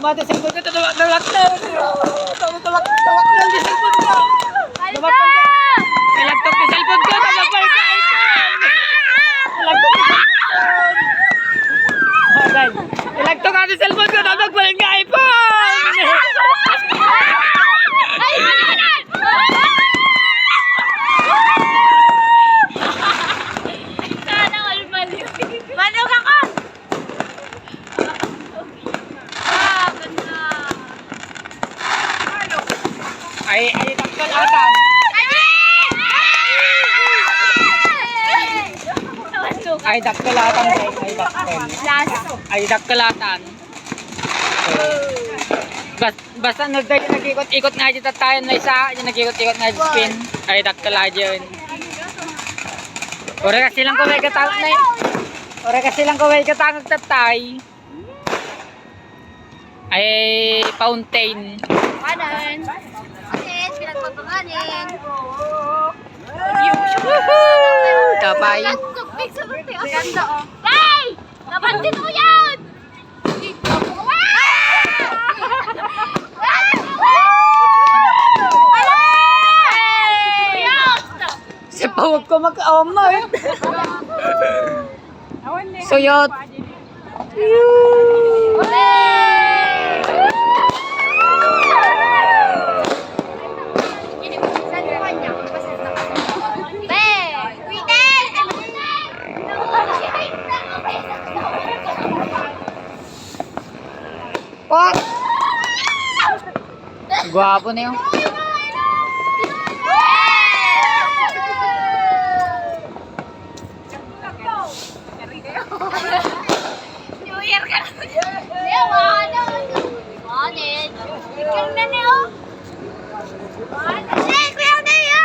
umate cellphone ko, tawak na. Tawak na di cellphone ko. Tawak na. Ilagtok di cellphone ko, tawak pa ka iPhone. Ilagtok di cellphone. Guys, ilagtok ka di cellphone ko, tawak pa ka iPhone. Ay dakkalatan. Ay dakkalatan guys, ay dakkel. Ay dakkalatan. Basta nag-ikot-ikot nga dito tayo na isa, yung nag-ikot-ikot nga dito spin. Ay dakkala dyan. Ora kasi lang kaway katawag na yun. Ora kasi lang kaway katawag tatay. Ay fountain. Kanan. Asin, pinagpapanganin. Tapay. Ang ganda oh. Hey! Nabantin mo yan! Sa pawag ko mag-ama eh. Suyot. What? Guwapo na yun. New Year ka na. Manin. Ikaw na niyo. Manin. Kuya na niyo.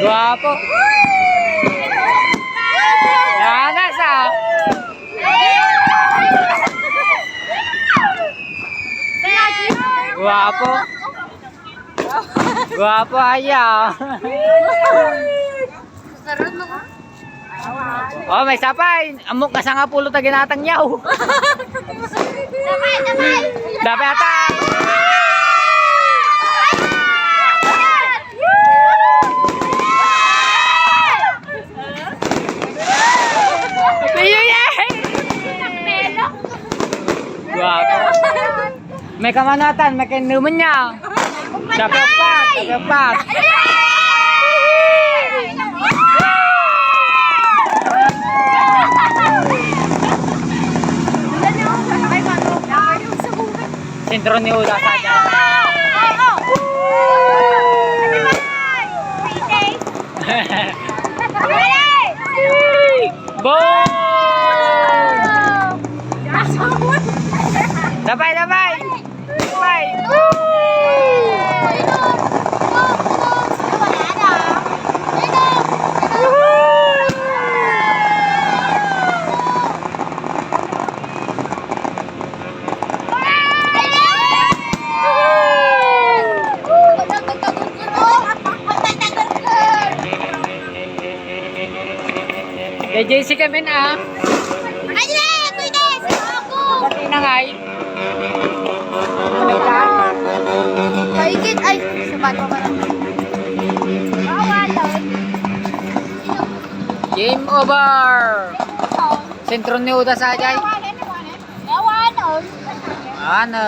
Guwapo. Lagas ah. Guwapo. Guwapo ayaw. Oh, may sapay. Amok ka sa nga pulo ta ginatang yaw. Dapat ata. Guwapo. May kamanatan, may kinuman niya. Dapat. Sentro ni Uda saja. Boom! Dabay! Kay JC kami na. Pati na ngay. Paigit ay sabat pa pala. Game over. Sentro ni Uda saja. Ewan. Ano?